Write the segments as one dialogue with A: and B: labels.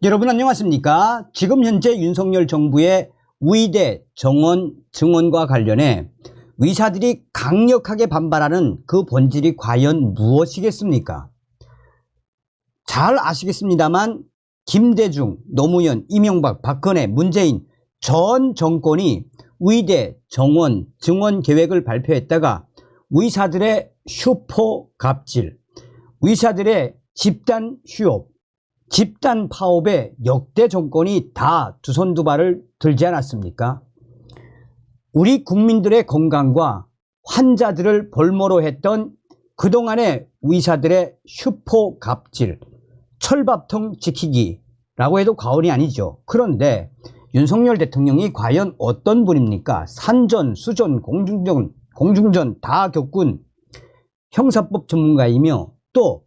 A: 여러분 안녕하십니까? 지금 현재 윤석열 정부의 의대 정원 증원과 관련해 의사들이 강력하게 반발하는 그 본질이 과연 무엇이겠습니까? 잘 아시겠습니다만 김대중, 노무현, 이명박, 박근혜, 문재인 전 정권이 의대 정원 증원 계획을 발표했다가 의사들의 슈퍼 갑질, 의사들의 집단 휴업, 집단 파업에 역대 정권이 다 두 손 두 발을 들지 않았습니까? 우리 국민들의 건강과 환자들을 볼모로 했던 그동안의 의사들의 슈퍼 갑질, 철밥통 지키기라고 해도 과언이 아니죠. 그런데 윤석열 대통령이 과연 어떤 분입니까? 산전, 수전, 공중전 다 겪은 형사법 전문가이며 또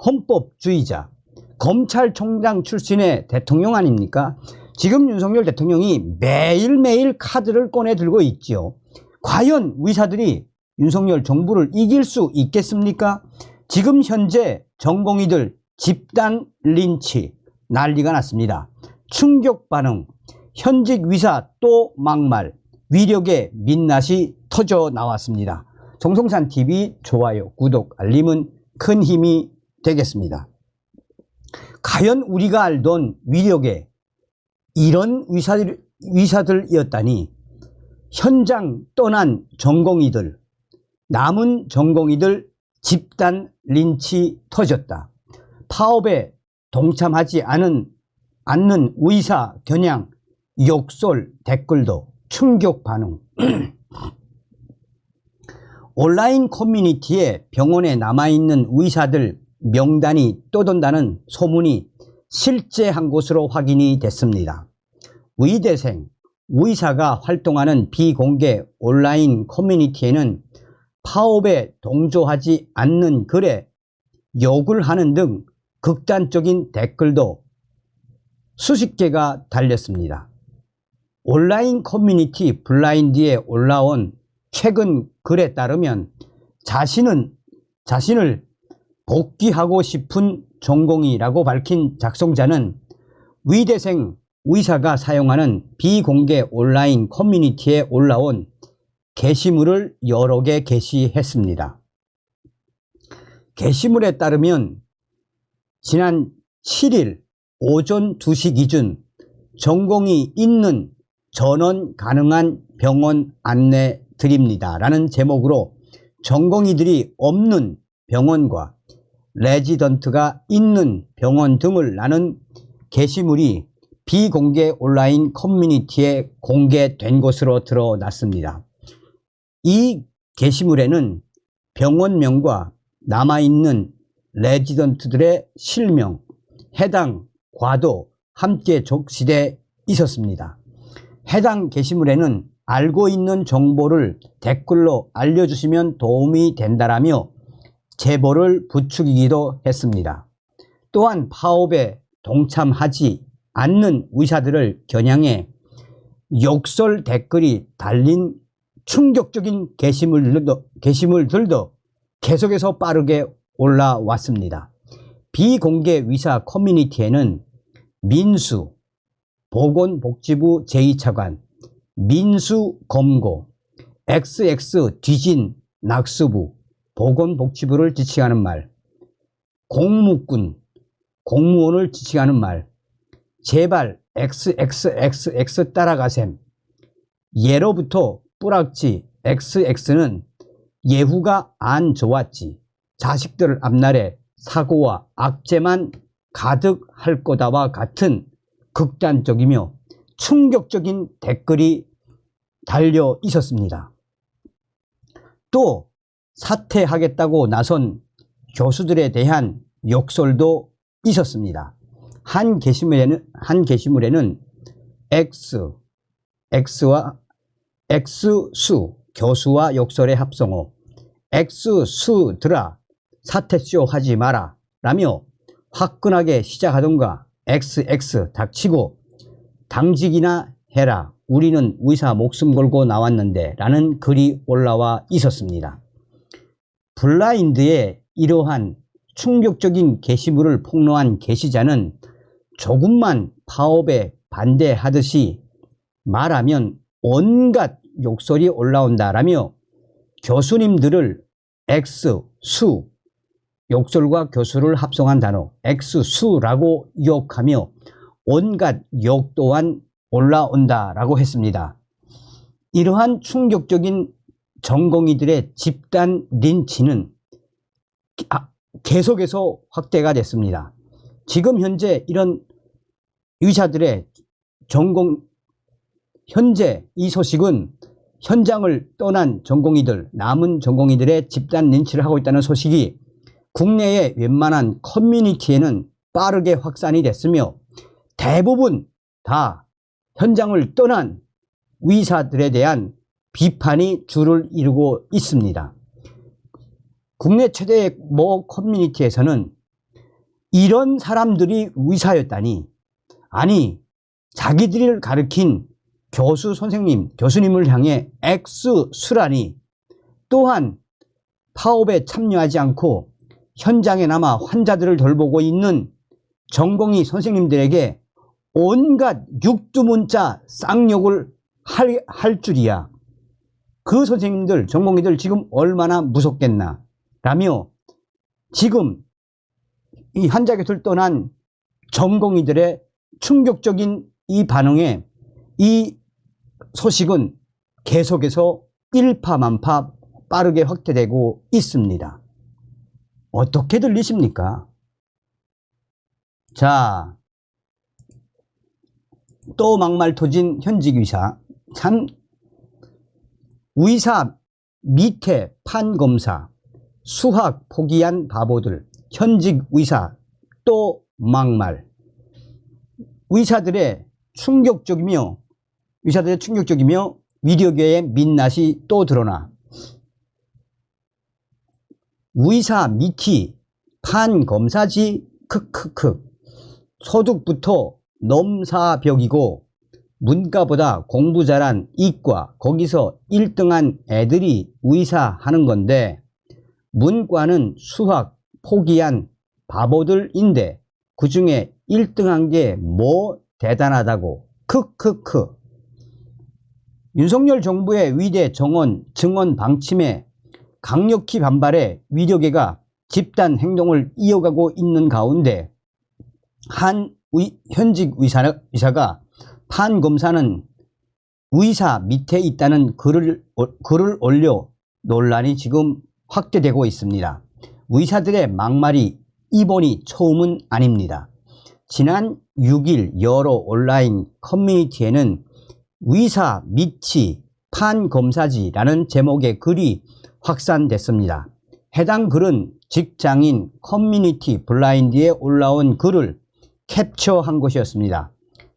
A: 헌법주의자, 검찰총장 출신의 대통령 아닙니까? 지금 윤석열 대통령이 매일매일 카드를 꺼내 들고 있지요. 과연 의사들이 윤석열 정부를 이길 수 있겠습니까? 지금 현재 전공의들 집단 린치 난리가 났습니다. 충격 반응, 현직 의사 또 막말, 위력의 민낯이 터져 나왔습니다. 정성산TV 좋아요, 구독, 알림은 큰 힘이 되겠습니다. 과연 우리가 알던 위력의 이런 의사들이었다니. 현장 떠난 전공의들, 남은 전공의들 집단 린치 터졌다. 파업에 동참하지 않는 의사 겨냥 욕설 댓글도 충격 반응. 온라인 커뮤니티에 병원에 남아있는 의사들 명단이 떠돈다는 소문이 실제한 것으로 확인이 됐습니다. 의대생, 의사가 활동하는 비공개 온라인 커뮤니티에는 파업에 동조하지 않는 글에 욕을 하는 등 극단적인 댓글도 수십 개가 달렸습니다. 온라인 커뮤니티 블라인드에 올라온 최근 글에 따르면 자신을 복귀하고 싶은 전공의라고 밝힌 작성자는 의대생 의사가 사용하는 비공개 온라인 커뮤니티에 올라온 게시물을 여러 개 게시했습니다. 게시물에 따르면 지난 7일 오전 2시 기준 전공이 있는 전원 가능한 병원 안내 드립니다 라는 제목으로 전공의들이 없는 병원과 레지던트가 있는 병원 등을 나눈 게시물이 비공개 온라인 커뮤니티에 공개된 것으로 드러났습니다. 이 게시물에는 병원명과 남아있는 레지던트들의 실명, 해당 과도 함께 적시되어 있었습니다. 해당 게시물에는 알고 있는 정보를 댓글로 알려주시면 도움이 된다라며 제보를 부추기기도 했습니다. 또한 파업에 동참하지 않는 의사들을 겨냥해 욕설 댓글이 달린 충격적인 게시물들도 계속해서 빠르게 올라왔습니다. 비공개 의사 커뮤니티에는 민수, 보건복지부 제2차관, 민수검고, XX 뒤진 낙수부, 보건복지부를 지칭하는 말, 공무꾼, 공무원을 지칭하는 말, 제발 XXXX 따라가셈, 예로부터 뿌락지 XX는 예후가 안 좋았지, 자식들 앞날에 사고와 악재만 가득할 거다와 같은 극단적이며 충격적인 댓글이 달려 있었습니다. 또 사퇴하겠다고 나선 교수들에 대한 욕설도 있었습니다. 한 게시물에는 X수 교수와 욕설의 합성어, X수들아 사퇴쇼 하지 마라 라며 화끈하게 시작하던가 XX 닥치고 당직이나 해라, 우리는 의사 목숨 걸고 나왔는데 라는 글이 올라와 있었습니다. 블라인드에 이러한 충격적인 게시물을 폭로한 게시자는 조금만 파업에 반대하듯이 말하면 온갖 욕설이 올라온다라며 교수님들을 X수, 욕설과 교수를 합성한 단어 X수라고 욕하며 온갖 욕 또한 올라온다라고 했습니다. 이러한 충격적인 전공의들의 집단 린치는 계속해서 확대가 됐습니다. 지금 현재 이런 의사들의 현재 이 소식은 현장을 떠난 전공의들, 남은 전공의들의 집단 린치를 하고 있다는 소식이 국내의 웬만한 커뮤니티에는 빠르게 확산이 됐으며 대부분 다 현장을 떠난 의사들에 대한 비판이 줄을 이루고 있습니다. 국내 최대의 모 커뮤니티에서는 이런 사람들이 의사였다니, 아니 자기들을 가르친 교수 선생님, 교수님을 향해 X수라니, 또한 파업에 참여하지 않고 현장에 남아 환자들을 돌보고 있는 전공의 선생님들에게 온갖 육두문자 쌍욕을 할 줄이야. 그 선생님들, 전공의들 지금 얼마나 무섭겠나 라며 지금 이 환자 곁을 떠난 전공의들의 충격적인 이 반응에 이 소식은 계속해서 일파만파 빠르게 확대되고 있습니다. 어떻게 들리십니까? 자, 또 막말 터진 현직 의사. 참, 의사 밑에 판검사, 수학 포기한 바보들, 현직 의사 또 막말. 의사들의 충격적이며 위력의 민낯이 또 드러나 의사 밑이 판검사지 크크크. 소득부터 넘사벽이고 문과보다 공부 잘한 이과, 거기서 1등한 애들이 의사 하는 건데 문과는 수학 포기한 바보들인데 그 중에 1등한 게 뭐 대단하다고 크크크. 윤석열 정부의 위대 증언 방침에 강력히 반발해 위력계가 집단 행동을 이어가고 있는 가운데 한 현직 의사가 판검사는 의사 밑에 있다는 글을 올려 논란이 지금 확대되고 있습니다. 의사들의 막말이 이번이 처음은 아닙니다. 지난 6일 여러 온라인 커뮤니티에는 의사 밑이 판검사지라는 제목의 글이 확산됐습니다. 해당 글은 직장인 커뮤니티 블라인드에 올라온 글을 캡처한 것이었습니다.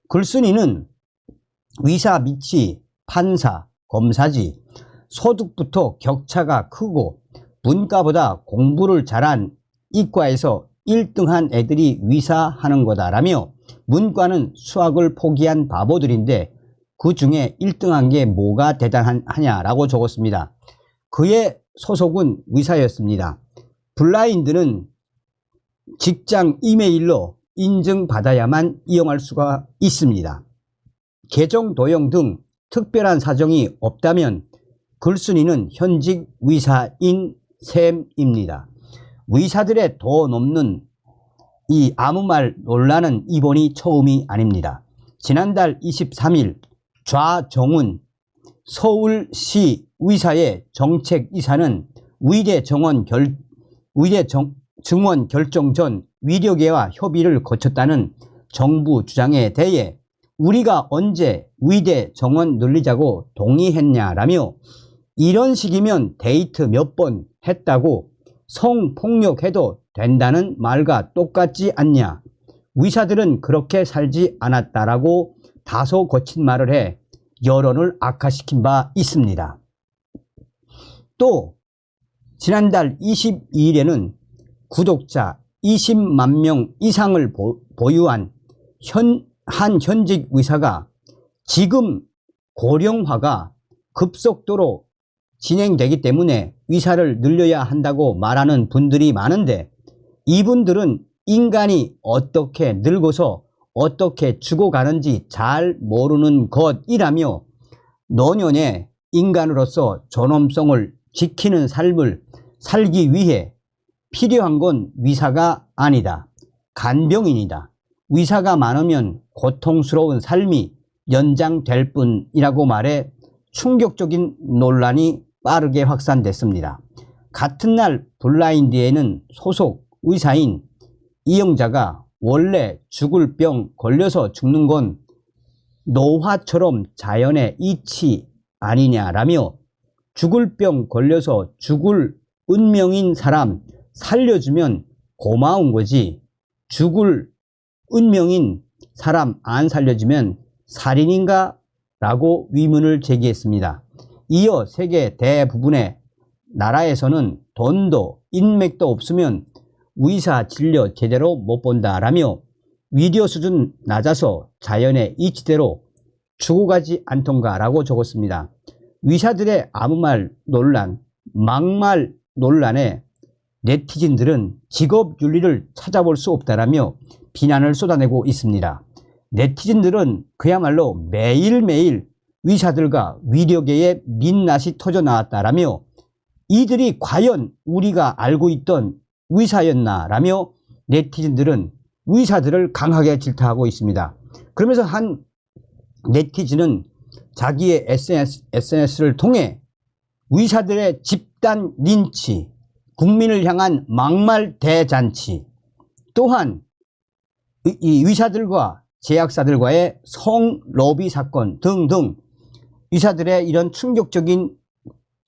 A: 글쓴이는 의사 밑이 판사, 검사지, 소득부터 격차가 크고 문과보다 공부를 잘한 이과에서 1등한 애들이 의사하는 거다라며 문과는 수학을 포기한 바보들인데 그 중에 1등한 게 뭐가 대단하냐라고 적었습니다. 그의 소속은 의사였습니다. 블라인드는 직장 이메일로 인증받아야만 이용할 수가 있습니다. 계정 도용 등 특별한 사정이 없다면 글쓴이는 현직 의사인 셈입니다. 의사들의 더 넘는 이 아무 말 논란은 이번이 처음이 아닙니다. 지난달 23일 좌정훈 서울시 의사의 정책이사는 의대 증원 결정 전 위력계와 협의를 거쳤다는 정부 주장에 대해 우리가 언제 의대 정원 늘리자고 동의했냐라며 이런 식이면 데이트 몇 번 했다고 성폭력해도 된다는 말과 똑같지 않냐. 의사들은 그렇게 살지 않았다라고 다소 거친 말을 해 여론을 악화시킨 바 있습니다. 또 지난달 22일에는 구독자 20만 명 이상을 보유한 한 현직 의사가 지금 고령화가 급속도로 진행되기 때문에 의사를 늘려야 한다고 말하는 분들이 많은데 이분들은 인간이 어떻게 늙어서 어떻게 죽어가는지 잘 모르는 것이라며 노년에 인간으로서 존엄성을 지키는 삶을 살기 위해 필요한 건 위사가 아니다. 간병인이다. 위사가 많으면 고통스러운 삶이 연장될 뿐이라고 말해 충격적인 논란이 빠르게 확산됐습니다. 같은 날 블라인드에는 소속 의사인 이영자가 원래 죽을 병 걸려서 죽는 건 노화처럼 자연의 이치 아니냐라며 죽을 병 걸려서 죽을 운명인 사람 살려주면 고마운 거지 죽을 운명인 사람 안 살려주면 살인인가? 라고 의문을 제기했습니다. 이어 세계 대부분의 나라에서는 돈도 인맥도 없으면 의사 진료 제대로 못 본다라며 위료 수준 낮아서 자연의 이치대로 죽어가지 않던가 라고 적었습니다. 의사들의 아무 말 논란, 막말 논란에 네티즌들은 직업윤리를 찾아볼 수 없다라며 비난을 쏟아내고 있습니다. 네티즌들은 그야말로 매일매일 의사들과 의료계의 민낯이 터져 나왔다라며 이들이 과연 우리가 알고 있던 의사였나라며 네티즌들은 의사들을 강하게 질타하고 있습니다. 그러면서 한 네티즌은 자기의 SNS를 통해 의사들의 집단 린치, 국민을 향한 막말 대잔치, 또한 이 의사들과 제약사들과의 성 로비 사건 등등 의사들의 이런 충격적인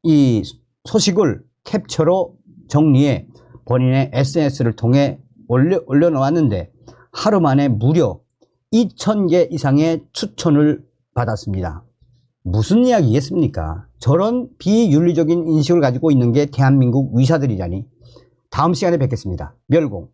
A: 이 소식을 캡처로 정리해 본인의 SNS를 통해 올려놓았는데 하루 만에 무려 2,000개 이상의 추천을 받았습니다. 무슨 이야기겠습니까? 저런 비윤리적인 인식을 가지고 있는 게 대한민국 의사들이라니. 다음 시간에 뵙겠습니다. 멸공.